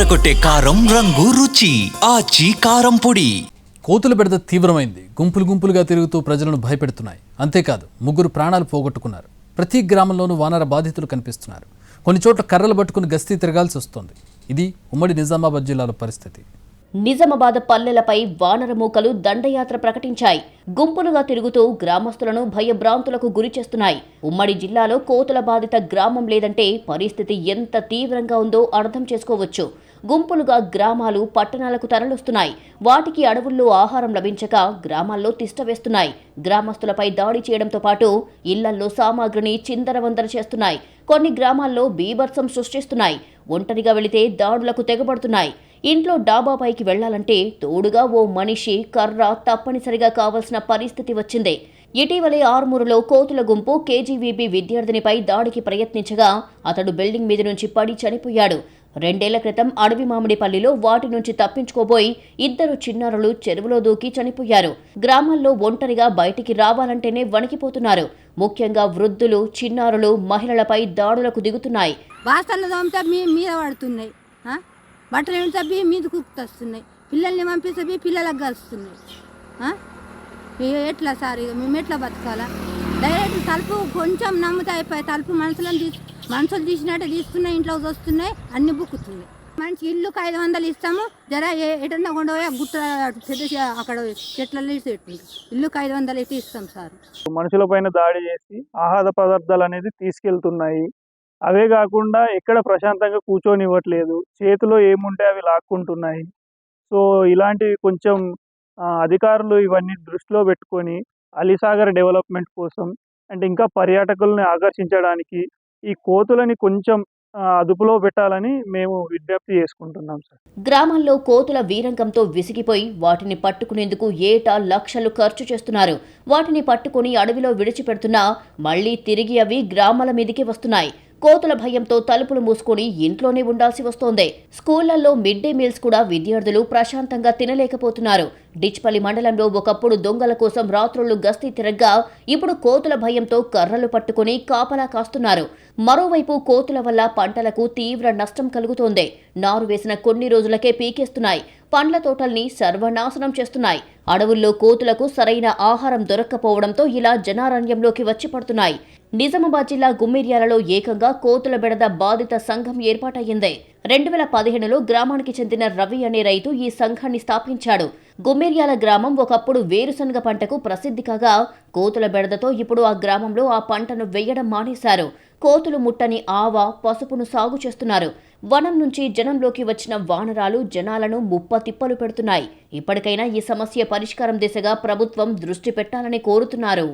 అదరకొట్టే కారం రంగు రుచి ఆచి కారం పొడి. కోతుల బెడద తీవ్రమైంది. గుంపులు గుంపులుగా తిరుగుతూ ప్రజలను భయపెడుతున్నాయి. అంతేకాదు, 3 ప్రాణాలు పోగొట్టుకున్నారు. ప్రతి గ్రామంలోనూ వానర బాధితులు కనిపిస్తున్నారు. కొన్ని చోట్ల కర్రలు పట్టుకుని గస్తీ తిరగాల్సి వస్తోంది. ఇది ఉమ్మడి నిజామాబాద్ జిల్లాలో పరిస్థితి. నిజామాబాద్ పల్లెలపై వానర మూకలు దండయాత్ర ప్రకటించాయి. గుంపులుగా తిరుగుతూ గ్రామస్తులను భయభ్రాంతులకు గురి చేస్తున్నాయి. ఉమ్మడి జిల్లాలో కోతుల బాధిత గ్రామం లేదంటే పరిస్థితి ఎంత తీవ్రంగా ఉందో అర్థం చేసుకోవచ్చు. గుంపులుగా గ్రామాలు పట్టణాలకు తరలిస్తున్నాయి. వాటికి అడవుల్లో ఆహారం లభించక గ్రామాల్లో తిష్టవేస్తున్నాయి. గ్రామస్తులపై దాడి చేయడంతో పాటు ఇళ్లల్లో సామాగ్రిని చిందరవందర చేస్తున్నాయి. కొన్ని గ్రామాల్లో బీభత్సం సృష్టిస్తున్నాయి. ఒంటరిగా వెళితే దాడులకు తెగబడుతున్నాయి. ఇంట్లో డాబాపైకి వెళ్లాలంటే తోడుగా ఓ మనిషి, కర్ర తప్పనిసరిగా కావాల్సిన పరిస్థితి వచ్చింది. ఇటీవలే ఆర్మూరులో కోతుల గుంపు కేజీవీబీ విద్యార్థినిపై దాడికి ప్రయత్నించగా అతడు బిల్డింగ్ మీద నుంచి పడి చనిపోయాడు. 2 ఏళ్ల క్రితం అడవి మామిడిపల్లిలో వాటి నుంచి తప్పించుకోబోయి 2 చిన్నారులు చెరువులో దూకి చనిపోయారు. గ్రామాల్లో ఒంటరిగా బయటికి రావాలంటేనే వణికిపోతున్నారు. ముఖ్యంగా వృద్ధులు, చిన్నారులు, మహిళలపై దాడులకు దిగుతున్నాయి. మీద పడుతున్నాయి, బట్టలు ఏంటి మీద కుక్కుతున్నాయి, పిల్లల్ని పంపిస్తే పిల్లలకు కలుస్తున్నాయి. ఎట్లా సార్, ఇక మేము ఎట్లా బతకాలా? డైరెక్ట్ తలుపు కొంచెం నమ్ముతా అయిపోయి తలుపు మనుషులు తీసినట్టే తీస్తున్నాయి, ఇంట్లో వస్తున్నాయి, అన్ని బుక్కుతున్నాయి. మంచి ఇల్లుకి 500 ఇస్తాము, జర ఎటన్నా కొండపోయి గుట్ట పెద్ద అక్కడ చెట్లలో ఇల్లుకి 500 అయితే ఇస్తాం సార్. మనుషుల పైన దాడి చేసి ఆహార పదార్థాలు అనేది తీసుకెళ్తున్నాయి. అవే కాకుండా ఎక్కడ ప్రశాంతంగా కూర్చొనివ్వట్లేదు, చేతిలో ఏముంటే అవి లాక్కుంటున్నాయి. సో ఇలాంటివి కొంచెం అధికారులు ఇవన్నీ దృష్టిలో పెట్టుకొని అలీసాగర్ డెవలప్మెంట్ కోసం అంటే ఇంకా పర్యాటకులను ఆకర్షించడానికి ఈ కోతులని కొంచెం అదుపులో పెట్టాలని మేము విజ్ఞప్తి చేసుకుంటున్నాం సార్. గ్రామాల్లో కోతుల వీరంగంతో విసిగిపోయి వాటిని పట్టుకునేందుకు ఏటా లక్షలు ఖర్చు చేస్తున్నారు. వాటిని పట్టుకుని అడవిలో విడిచిపెడుతున్నా మళ్లీ తిరిగి అవి గ్రామాల మీదికి వస్తున్నాయి. కోతుల భయంతో తలుపులు మూసుకొని ఇంట్లోనే ఉండాల్సి వస్తోంది. స్కూళ్లలో మిడ్ డే మీల్స్ కూడా విద్యార్థులు ప్రశాంతంగా తినలేకపోతున్నారు. డిచ్పల్లి మండలంలో ఒకప్పుడు దొంగల కోసం రాత్రుళ్లు గస్తీ తిరగ్గా ఇప్పుడు కోతుల భయంతో కర్రలు పట్టుకుని కాపలా కాస్తున్నారు. మరోవైపు కోతుల వల్ల పంటలకు తీవ్ర నష్టం కలుగుతోంది. నారు వేసిన కొన్ని రోజులకే పీకేస్తున్నాయి. పండ్ల తోటల్ని సర్వనాశనం చేస్తున్నాయి. అడవుల్లో కోతులకు సరైన ఆహారం దొరక్కపోవడంతో ఇలా జనారణ్యంలోకి వచ్చి పడుతున్నాయి. నిజామాబాద్ జిల్లా గుమ్మిర్యాలలో ఏకంగా కోతుల బెడద బాధిత సంఘం ఏర్పాటయ్యింది. 2015లో గ్రామానికి చెందిన రవి అనే రైతు ఈ సంఘాన్ని స్థాపించాడు. గుమ్మిర్యాల గ్రామం ఒకప్పుడు వేరుశనగ పంటకు ప్రసిద్ధి కాగా కోతుల బెడదతో ఇప్పుడు ఆ గ్రామంలో ఆ పంటను వేయడం మానేశారు. కోతులు ముట్టని ఆవ, పసుపును సాగు చేస్తున్నారు. వనం నుంచి జనంలోకి వచ్చిన వానరాలు జనాలను ముప్పతిప్పలు పెడుతున్నాయి. ఇప్పటికైనా ఈ సమస్య పరిష్కారం దిశగా ప్రభుత్వం దృష్టి పెట్టాలని కోరుతున్నారు.